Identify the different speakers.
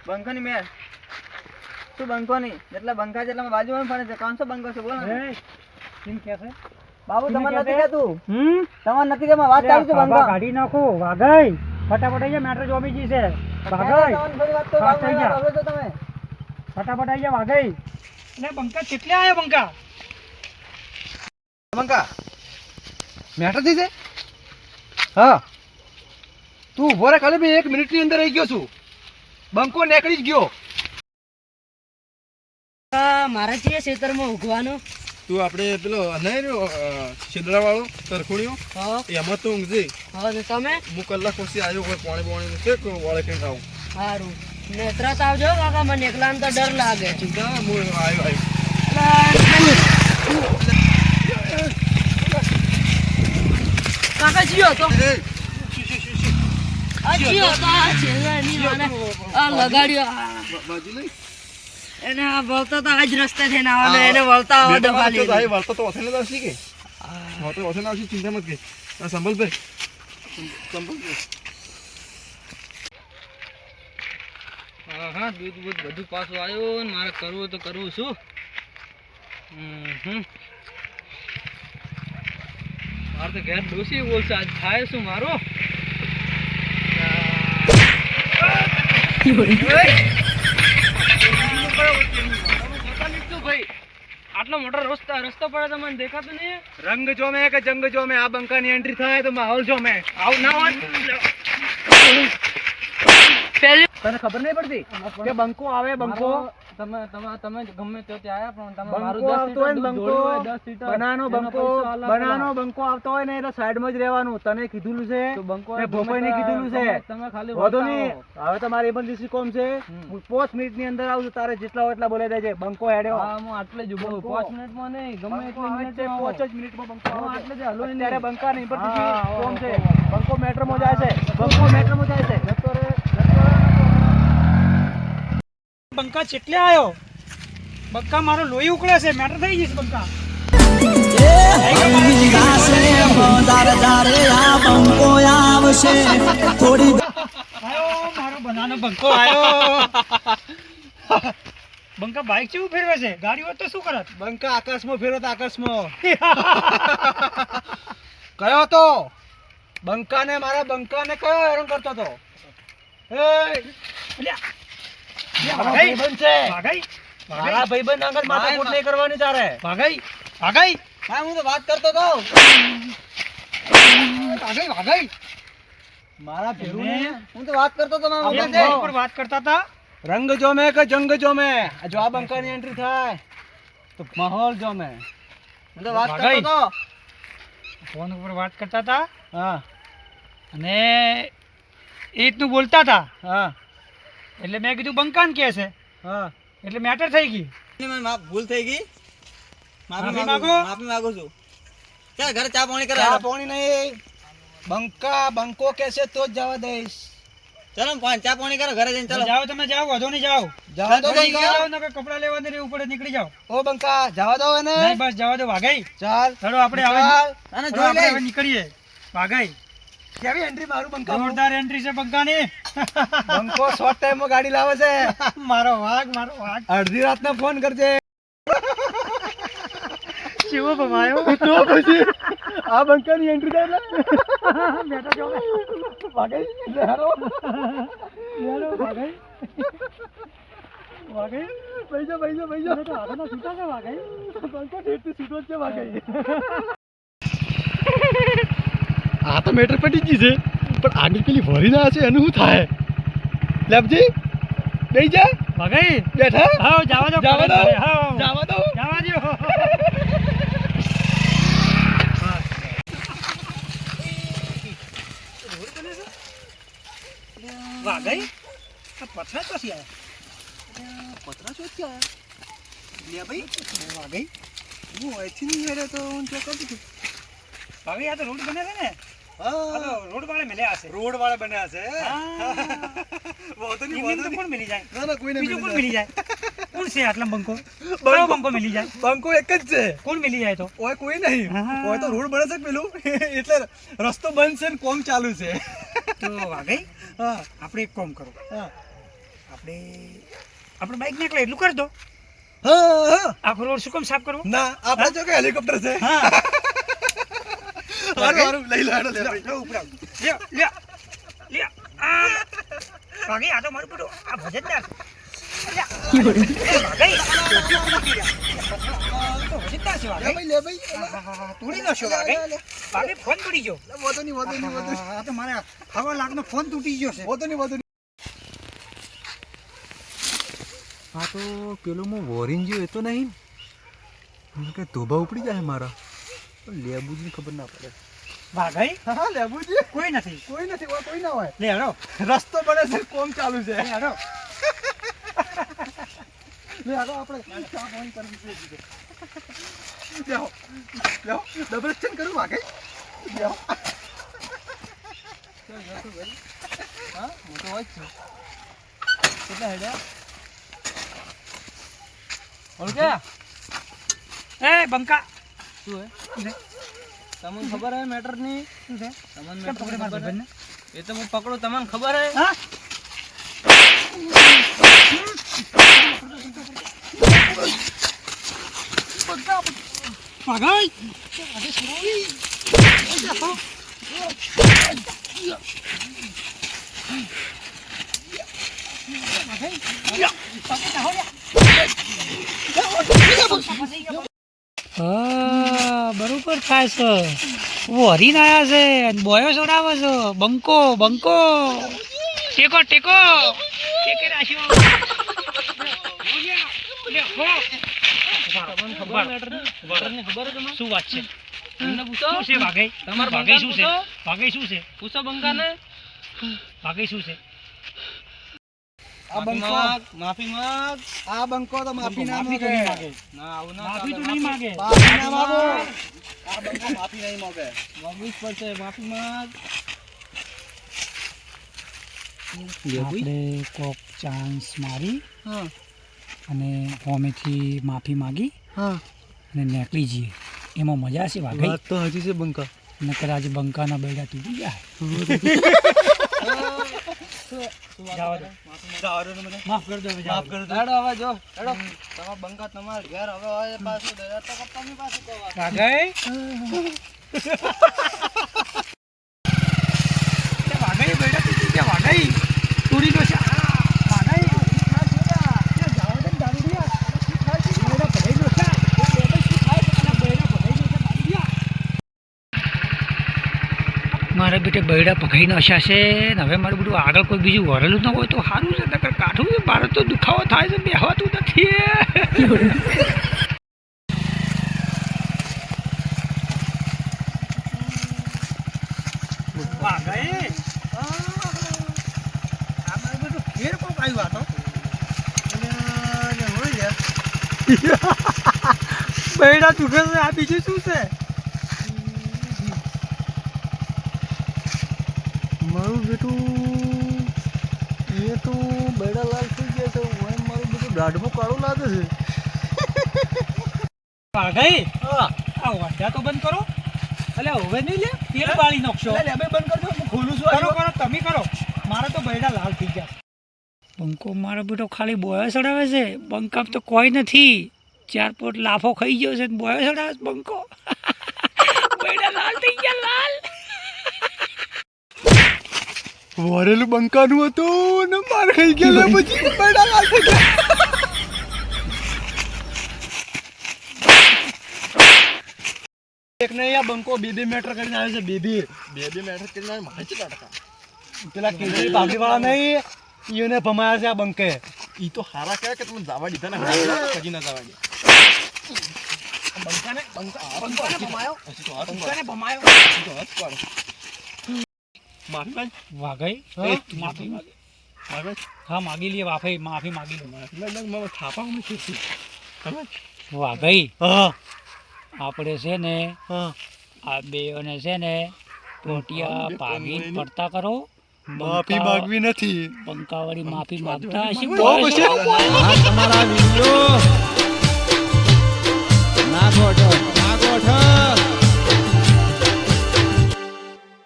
Speaker 1: બંકોની મેર શું બંકોની જેટલા બંકા જેટલા બાજુમાં ફરે છે કોણ સો બંકો છે બોલો ને
Speaker 2: કેમ કે છે
Speaker 1: બાબુ તમાર નથી કેતું તમાર નથી કે વાત ચાલુ છે બંકા
Speaker 2: ગાડી નાખો વાગઈ ફટાફટ આઈ જા મેટર જોમીજી છે વાગઈ
Speaker 1: તમને ફરી વાત તો
Speaker 2: થઈ ગયા.
Speaker 1: હવે તો તમે
Speaker 2: ફટાફટ આઈ જા વાગઈ એટલે બંકા કેટલે આયો બંકા
Speaker 3: મેટર થઈ છે હા તું ઉભો રે ખાલી મેં 1 મિનિટની અંદર આવી ગયો છું બંકો નીકળી જ ગયો
Speaker 4: મારા છીએ ખેતરમાં ઉગવાનો
Speaker 3: તું આપણે પેલો છેદરા વાળો તરખુણીઓ એમાં તો ઊંઘજે
Speaker 4: હવે તમે
Speaker 3: હું કલાક પછી આવ્યો કોઈ પાણી છે કે વાળે કઈ ખાવું
Speaker 4: સારું ને તરત આવજો કાકા મને એકલા તો ડર લાગે
Speaker 3: ચિંતા હું આવ્યો
Speaker 4: કાકા જીઓ તો આ જીઓ તો આ છેલ્લાની મને આ લગાડ્યો
Speaker 3: બાજુ લઈ
Speaker 4: એને આ વળતા તો આજ રસ્તે થઈને આવવાનો એને વળતા આવવા દો ખાલી
Speaker 3: વળતો તો ઓથેને આવશે કે વળતો ઓથેને આવશે ચિંતા મત કે સંભળ ભાઈ
Speaker 1: હા દૂધ બધું પાછું આવ્યું ને મારે કરવું તો કરવું શું મારે તો ઘેર ડોસી બોલશે આજ થાય શું મારો આટલો મોટો રસ્તો પડે તો મને દેખાતું નહીં
Speaker 3: રંગ જોમે કે જંગ જોમે આ બંકાની એન્ટ્રી થાય તો માહોલ જોમે
Speaker 1: આવું ના હોય
Speaker 4: પહેલી
Speaker 3: તને ખબર નહીં પડતી કે બંકો આવે બંકો
Speaker 1: તમે ગમે તે આયા પણ તમે
Speaker 3: બંકો આવતો હોય ને બંકો બનાનો બંકો આવતો હોય ને એટલે સાઈડમાં જ રહેવાનું તને કીધું છે કે ભોપાઈને કીધું છે
Speaker 1: તમે ખાલી
Speaker 3: વધુ નહીં હવે તમારે ઇમરજન્સી કોમ છે હું 5 મિનિટની અંદર આવું છું તારે જેટલા હોય એટલા બોલાઈ દેજે બંકો હેડ્યો
Speaker 1: હા હું આટલે જ ઉભો 5 મિનિટમાં નહીં ગમે એટલી મિનિટ છે
Speaker 3: 5 જ મિનિટમાં બંકો
Speaker 1: હું
Speaker 3: આવે
Speaker 1: આટલે જ હલો નહીં
Speaker 3: ત્યારે બંકા નહીં ઇમરજન્સી
Speaker 1: હા,
Speaker 3: કોમ છે
Speaker 1: હા.
Speaker 3: બંકો મેટ્રોમાં જાય છે બંકો મેટ્રોમાં જાય છે
Speaker 2: બંકા ચેટલે આયો બંકા મારો લોહી ઉકળે છે મેટર થઈ જશે બંકા આયો મારો બનાનો બંકો આયો બંકા બાઈક કેવું ફેરવે છે ગાડી હોત તો શું કરત
Speaker 3: બંકા આકાશમાં ફેરો તો આકાશમાં કયો તો બંકાને મારા બંકાને કયો હેરાન કરતો તો એ મારા ભાઈબંધ છે મારા ભાઈબંધ આગળ માથાકૂટ નહીં કરવાની તારે
Speaker 2: ભાગઈ
Speaker 1: હા હું તો વાત કરતો તો
Speaker 3: મારા ભેરું
Speaker 2: ને
Speaker 3: હું તો વાત કરતો તો મારા
Speaker 2: આપણે
Speaker 3: ભાઈબંધ
Speaker 2: ફોન પર વાત કરતા હતા
Speaker 3: રંગ જોમે કે જંગ જોમે જો આ બંકાની એન્ટ્રી થાય તો માહોલ જોમે
Speaker 1: હું તો વાત કરતો
Speaker 2: ભાગાઈ.
Speaker 1: તો
Speaker 2: ફોન ઉપર વાત કરતા હતા
Speaker 3: હા
Speaker 2: અને એ રીતનું બોલતા હતા
Speaker 3: હા
Speaker 2: એટલે મેં કીધું બંકાન કે છે
Speaker 3: હા
Speaker 2: એટલે મેટર થઈ ગઈ
Speaker 1: મને ભૂલ થઈ ગઈ
Speaker 2: માફી માંગો.
Speaker 1: માફી માંગુ છું ચાલ ઘરે ચા પાણી કરે
Speaker 3: ચા પાણી નહીં બંકો કેસે તો જ જવા દઈશ
Speaker 1: ચલો ચા પાણી કરો ઘરે જઈને ચલો
Speaker 2: જાઓ તમે જાઓ વધો નહીં જાઓ
Speaker 3: જવા દો
Speaker 1: કઈ
Speaker 3: બંકા
Speaker 2: જાઓ નકર કપડાં લેવા ને રહેવું પડે નીકળી જાઓ
Speaker 3: ઓ બંકા જવા દો એને
Speaker 2: નહીં બસ જવા દો વાઘાઈ
Speaker 3: ચાલ
Speaker 2: ચલો આપણે હવે
Speaker 3: ચાલ
Speaker 1: અને
Speaker 2: ચલો
Speaker 1: જોઈ
Speaker 2: આપણે
Speaker 1: લે
Speaker 2: હવે નીકળીએ વાઘાઈ
Speaker 3: કેવી એન્ટ્રી મારું બંકા
Speaker 2: જોરદાર એન્ટ્રી છે બંકાની
Speaker 3: બંકો શોર્ટ ટાઈમમાં ગાડી લાવે છે
Speaker 2: મારો વાઘ
Speaker 3: અડધી રાતના ફોન કરજે
Speaker 2: કેવો ભમાયો
Speaker 3: તો પછી આ બંકાની એન્ટ્રી થાય
Speaker 2: બેટા જો
Speaker 3: વાગઈ લહેરો
Speaker 2: વાઘાઈ
Speaker 3: પૈસા
Speaker 2: તો આગળના છૂટા છે વાઘાઈ
Speaker 3: બંકો ઠેઠથી સીધો જ છે વાગઈ આ તો મેટર પટી ગઈ છે પણ આગળ પેલી ભરી ના છે એનું શું થાય લેબજી બેસી જા
Speaker 2: વાઘાઈ
Speaker 3: બેઠા
Speaker 2: હા જવા દો
Speaker 3: જવા દો
Speaker 2: હા
Speaker 3: જવા દો
Speaker 2: જવા દો વાઘાઈ આ પથરા પછી આવ્યા
Speaker 3: પતરા છો ક્યાં લે ભાઈ
Speaker 2: વાઘાઈ
Speaker 3: હું અહીંથી નહીં હેડે તો હું ચેક કરતું હતું
Speaker 2: વાઘાઈ આ તો રોડ બને છે ને આ
Speaker 3: હા
Speaker 2: તો રોડ વાળે મળ્યા હશે
Speaker 3: રોડ વાળા બન્યા છે વાંધો નહીં
Speaker 2: એમની તો
Speaker 3: વાંધો
Speaker 2: કોણ મિલી જાય
Speaker 3: ના ના કોઈને
Speaker 2: બીજું કોણ મિલી જાય કોણ છે આટલા બંકો
Speaker 3: બંકો.
Speaker 2: કયો બંકો મિલી જાય
Speaker 3: બંકો એક જ છે
Speaker 2: કોણ મિલી જાય તો
Speaker 3: ઓય કોઈ નહીં
Speaker 2: હા.
Speaker 3: ઓય તો રોડ બને છે કે પેલું એટલે રસ્તો બંધ છે ને કોમ ચાલુ છે
Speaker 2: તો વાઘાઈ
Speaker 3: હા
Speaker 2: આપણે એક કામ કરો
Speaker 3: હા
Speaker 2: આપણે બાઇક નીકળે એટલું કરી દો.
Speaker 3: હા
Speaker 2: આખો રોડ શું કામ સાફ કરવો?
Speaker 3: ના આપણે જો કે હેલિકોપ્ટર છે
Speaker 2: હા
Speaker 3: હારું લઈ લો હેડો લે ભાઈ.
Speaker 2: લ્યો, લ્યો. આ ભાગી, આ તો મારું બેટું આ વજનદાર છે. લ્યા. ભાગી. તો વજનદાર છે, ભાગી.
Speaker 3: લે ભાઈ
Speaker 2: હા, તોડી નાખ્યો, ભાગી. ભાગી, ફોન તૂટી ગયો.
Speaker 3: વધુ નહીં
Speaker 2: આ તો મારા 1.5 લાખનો ફોન તૂટી ગયો છે.
Speaker 3: વધુ નહીં હા તો પેલો હું વોરીન જ્યો એ તો નહીં ને કે ધોબા ઉપડી જાય મારા લેબુજીને ખબર ના પડે.
Speaker 2: ભાગી.
Speaker 3: હા લેબુજી
Speaker 2: કોઈ નથી.
Speaker 3: કોઈ નથી કોઈ ના હોય
Speaker 2: લે હેડો.
Speaker 3: રસ્તો બને છે કોમ ચાલુ છે
Speaker 2: લે હેડો.
Speaker 3: લે આગળ આપણે ચા પાણી કરવી છે જાઓ જાઓ ડબલ એક્શન કરું વાગે જાઓ
Speaker 1: હા હું તો હોય જ છું કેટલા હેડ્યા ઓળખે
Speaker 2: એ બંકા.
Speaker 1: શું હે
Speaker 2: લે,
Speaker 1: તમને ખબર હે મેટર ની
Speaker 2: શું છે?
Speaker 1: તમને
Speaker 2: કેમ
Speaker 1: મેટર
Speaker 2: પકડે મારા
Speaker 1: ખબર હે?
Speaker 2: ભાઈબંધને?
Speaker 1: એ તો હું પકડું તમને ખબર હે
Speaker 2: હા? ભાગી. હા બરોબર થાય છે. વરીને આયા છે અને બોયો છોડાવે છે. બંકો બંકો ટેકો ટેકો ટેકે રાખ્યો.
Speaker 1: તમને ખબર મેટર ની ખબર હે તમને
Speaker 2: શું વાત છે?
Speaker 1: તમને પૂછો
Speaker 2: શું છે ભાગઈ?
Speaker 1: તમારા
Speaker 2: ભાગઈ શું છે?
Speaker 1: બંકાને
Speaker 2: ભાગઈ શું છે?
Speaker 1: પૂછો બંકાને
Speaker 2: ભાગઈ શું છે?
Speaker 3: આ બંકો
Speaker 1: માફી માંગ
Speaker 3: આ બંકો તો માફી ના
Speaker 2: માફી તો
Speaker 3: માંગે
Speaker 2: નહીં માગે.
Speaker 1: ના આવું ના
Speaker 2: માફી તો
Speaker 1: ચાલે.
Speaker 2: નહીં માગે.
Speaker 3: માફી ના માંગો આ બંકો માફી નહીં માંગે
Speaker 1: માંગવી જ પડશે માફી માંગ
Speaker 2: આપણે કોક ચાન્સ મારી
Speaker 1: હા
Speaker 2: અને હોમેથી માફી માગી
Speaker 1: હા
Speaker 2: અને નીકળી જઈએ. એમાં મજા છે વાગઈ.
Speaker 3: વાત તો હજી છે બંકા
Speaker 2: નકર આજે બંકાના બેડા તૂટી જાય. જાવા દો. માફ કરી દો હવે, જાવા દો.
Speaker 1: હેડો હવે જો હેડો તમારા બંકા તમારા ઘેર હવે હોય પાછું દે તો કપ્પાની પાછું કહો
Speaker 2: વાગઈ. તે વાગઈ બેડા તૂટી ગયા. વાગઈ તૂટી તો છે. વાગઈ જાવા દે દારૂડિયા. બેડા ભરાઈ ગયો છે. મારા બેટે બૈડા પકડી નશા છે ને હવે મારું બધું આગળ કોઈ બીજું વરેલું ન હોય તો સારું છે. નકર કાઠું છે મારે તો દુખાવો થાય છે બેહવાતું નથી. બૈડા દુખે છે આ બીજું શું છે?
Speaker 3: મારું બેટું એ તો બેડા લાલ થઈ ગયા છે હું મારું બેટું દાઢમાં કાળું લાગે છે
Speaker 2: વાઘાઈ આ વાઢા તો બંધ કરો. એટલે હવે નહીં લે તેલ બાળી નાખશો.
Speaker 3: લે બે બંધ કરજો હું ખોલું છું
Speaker 2: કરો કરો તમે કરો. મારે તો બૈડા લાલ થઈ ગયા. બંકો મારો બેટો ખાલી બોયો ચડાવે છે. બંકા તો કોઈ નથી. 4 પોટ લાફો ખાઈ ગયો છે બોયો ચડાવે છે બંકો. બૈડા લાલ થઈ ગયા લાલ.
Speaker 3: વરેલું બંકાનું હતું ને માર ખાઈ ગયા પછી બેડા લાલ થઈ ગયા એક નહીં આ બંકો બે મેટર કરીને આવે છે બે મેટર કરીને આવે મારે કેટલા ટકા પેલા કેજરી પાઘડી વાળા નહીં ઈઓને ભમાયા છે આ બંકે ઈ તો હારા કહે કે તમે જવા દીધા ને કજી ના જવા દે બંકાને ભમાયો બંકાને ભમાયો માફી
Speaker 2: વાઘાઈ
Speaker 3: હા?
Speaker 2: માફી માગી.
Speaker 3: માગે
Speaker 2: હા માગી લઈએ વાફાઈ માફી માગી લો.
Speaker 3: લગ થાપા હું છે
Speaker 2: વાઘાઈ
Speaker 3: હા
Speaker 2: આપણે છે ને
Speaker 3: હા
Speaker 2: આ બેઓને છે ને ટોટિયા પાગી પડતા કરો.
Speaker 3: માફી માંગવી નથી
Speaker 2: બંકાવાળી માફી માંગતા હશે.
Speaker 3: તો પછી
Speaker 1: તમારા વિડિયો ના ખોટો